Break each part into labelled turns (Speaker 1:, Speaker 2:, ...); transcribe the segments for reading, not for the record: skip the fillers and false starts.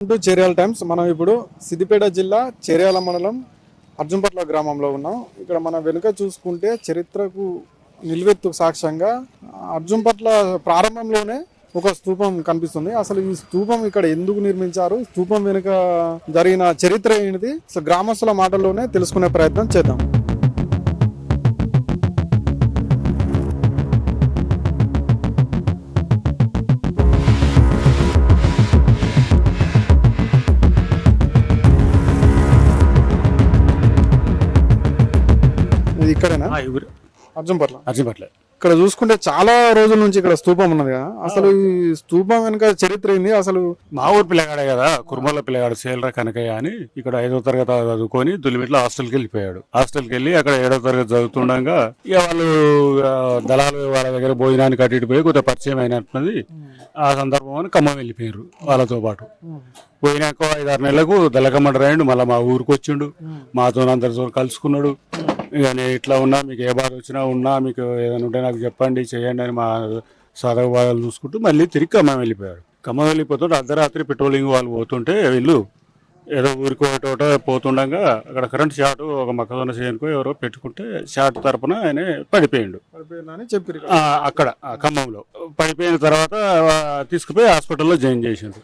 Speaker 1: Cheriyal times. మనం ఇప్పుడు సిద్దిపేట జిల్లా చేర్యాల మండలం అర్జున్పట్ల గ్రామంలో ఉన్నాం. ఇక్కడ మన వెనుక చూసుకుంటే చరిత్రకు నిలువెత్తు సాక్ష్యంగా అర్జున్పట్ల ప్రారంభంలోనే ఒక స్తూపం కనిపిస్తుంది. అసలు ఈ స్తూపం ఇక్కడ ఎందుకు నిర్మించారు, స్తూపం వెనుక జరిగిన చరిత్ర ఏంటిది, అసలు గ్రామస్తుల మాటల్లోనే తెలుసుకునే ప్రయత్నం చేద్దాం. ఇక్కడేనా అర్జున్పట్ల? ఇక్కడ చూసుకుంటే చాలా రోజుల నుంచి ఇక్కడ స్తూపం ఉన్నది కదా, అసలు ఈ స్తూపం వెనుక చరిత్ర ఏంది? అసలు
Speaker 2: మా ఊరు పిల్లగాడే కదా, కుర్మల పిల్లగాడు సేలరా కనకయ్య అని ఇక్కడ 5వ తరగతి చదువుకొని దుల్లిమిట్ల హాస్టల్కి వెళ్ళిపోయాడు. హాస్టల్కి వెళ్ళి అక్కడ 7వ తరగతి చదువుతుండగా ఇక వాళ్ళు దళాలు వాళ్ళ దగ్గర భోజనానికి అటు ఇటు పోయి కొద్దిగా పరిచయం అయినట్టున్నది. ఆ సందర్భం అని ఖమ్మం వెళ్ళిపోయారు వాళ్ళతో పాటు. పోయినాక 5-6 నెలలకు దళకమండ రాయండు, మళ్ళీ మా ఊరికి వచ్చిండు, మాతో అందరితో కలుసుకున్నాడు. ఇక నేను ఇట్లా ఉన్నా, మీకు ఏ బాధ వచ్చినా ఉన్నా, మీకు ఏదైనా ఉంటే నాకు చెప్పండి చేయండి అని మా సాధక బాధలు చూసుకుంటూ మళ్ళీ తిరిగి ఖమ్మం వెళ్ళిపోయాడు. ఖమ్మం వెళ్ళిపోతుంటే అర్ధరాత్రి పెట్రోలింగ్ వాళ్ళు పోతుంటే వీళ్ళు ఏదో ఊరికి ఒకటోట పోతుండగా అక్కడ కరెంట్ షాట్ ఒక మొక్కజొన్న చేయనుకో ఎవరో పెట్టుకుంటే షాట్ తరపున ఆయన పడిపోయిండు అక్కడ ఖమ్మంలో. పడిపోయిన తర్వాత తీసుకుపోయి హాస్పిటల్లో జాయిన్ చేసిండు.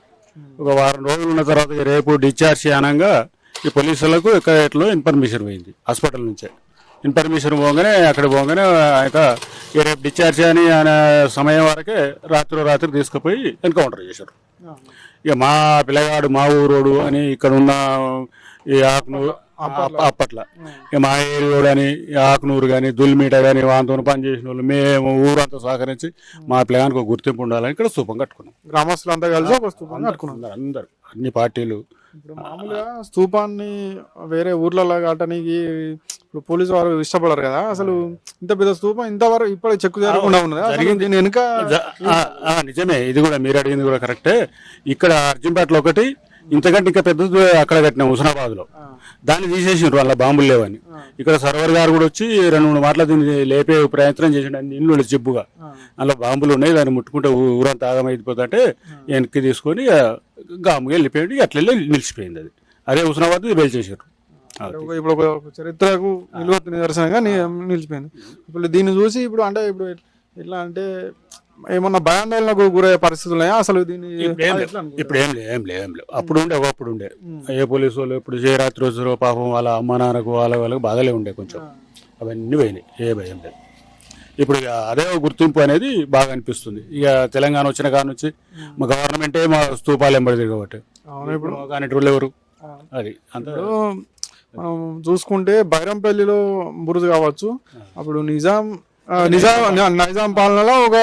Speaker 2: ఒక వారం రోజులు ఉన్న తర్వాత రేపు డిశ్చార్జ్ చేయనంగా ఈ పోలీసులకు ఎక్కడెట్లో ఇన్ఫర్మేషన్ పోయింది. హాస్పిటల్ నుంచే ఇన్ఫర్మేషన్ పోగానే అక్కడ పోగానే ఆయన రేపు డిశ్చార్జ్ అని ఆయన సమయం వరకే రాత్రి తీసుకుపోయి ఎన్కౌంటర్ చేశారు. ఇక మా పిల్లగాడు మా ఊరోడు అని ఇక్కడ ఉన్న ఈ ఆకునూరు అప్పట్ల ఇక మా ఏరియోడు అని ఆకునూరు కానీ దుల్మిట కానీ వాంతో పని చేసిన వాళ్ళు మేము ఊరంతా సహకరించి మా పిల్లగానికి ఒక గుర్తింపు ఉండాలని ఇక్కడ స్తూపం కట్టుకున్నాం.
Speaker 1: గ్రామస్తులు అంతా కలిసి ఒక స్తూపం కట్టుకున్నాం.
Speaker 2: అందరు అన్ని పార్టీలు.
Speaker 1: ఇప్పుడు మామూలుగా స్తూపాన్ని వేరే ఊర్లలో కట్టడానికి ఇప్పుడు పోలీసు వారు ఇష్టపడరు కదా, అసలు ఇంత పెద్ద స్తూపం ఇంతవరకు ఇప్పుడు చెక్కు జరగకుండా ఉన్నది వెనుక.
Speaker 2: నిజమే, ఇది కూడా మీరు అడిగింది కూడా కరెక్టే. ఇక్కడ అర్జున్పేటలో ఒకటి, ఇంతకంటే ఇంకా పెద్దది అక్కడ కట్టినాం హుస్నాబాద్ లో. దాన్ని తీసేసిండ్రు వాళ్ళ బాంబులు లేవని. ఇక్కడ సర్వర్ గారు కూడా వచ్చి 2-3 మాటలు దీన్ని లేపే ప్రయత్నం చేసిండు. ఇల్లు జిబ్బుగా అందులో బాంబులు ఉన్నాయి, దాన్ని ముట్టుకుంటే ఊరంతా ఆగమైపోతుంటే వెనక్కి తీసుకొని గాముగా వెళ్ళిపోయాడు. అట్లా నిలిచిపోయింది. అది అదే హుస్నాబాద్ బయలుచేసారు.
Speaker 1: ఇప్పుడు ఒక చరిత్రకు నిలువెత్తు నిదర్శనంగా నిలిచిపోయింది. ఇప్పుడు దీన్ని చూసి ఇప్పుడు అంటే ఇప్పుడు ఎట్లా అంటే ఏమన్నా భయాందోళనకు గురయ్యే పరిస్థితులు ఉన్నాయా అసలు? దీన్ని
Speaker 2: ఇప్పుడు ఏం లేవు. అప్పుడు ఉండే, ఒకప్పుడు ఉండే ఏ పోలీసు వాళ్ళు ఇప్పుడు రాత్రి రోజు పాపం వాళ్ళ అమ్మ నాన్నకు వాళ్ళకి బాధలే ఉండే కొంచెం. అవన్నీ పోయినాయి, ఏ భయం లేదు. ఇప్పుడు అదే గుర్తింపు అనేది బాగా అనిపిస్తుంది. ఇక తెలంగాణ వచ్చిన కాడ నుంచి మా గవర్నమెంటే మా స్తూపాలు ఎంబడి తిరగబట్టి ఇప్పుడు కానిటోళ్ళు ఎవరు? అది అంత
Speaker 1: చూసుకుంటే బైరంపల్లిలో బురుజు కావచ్చు, అప్పుడు నైజాం పాలనలో ఒక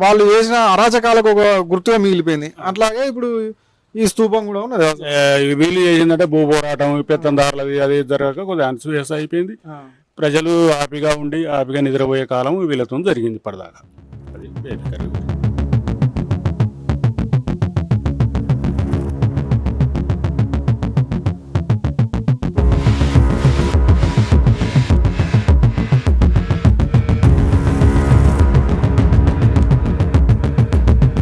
Speaker 1: వాళ్ళు చేసిన అరాచకాలకు ఒక గుర్తుగా మిగిలిపోయింది. అట్లాగే ఇప్పుడు ఈ స్తూపం కూడా ఉన్నది.
Speaker 2: వీళ్ళు చేసిందంటే భూ పోరాటం, పెత్తందారులది అది జరగక కొద్దిగా అన్సువేస అయిపోయింది. ప్రజలు హ్యాపీగా ఉండి హ్యాపీగా నిద్రపోయే కాలం వీళ్ళతో జరిగింది ఇప్పటిదాకా. అది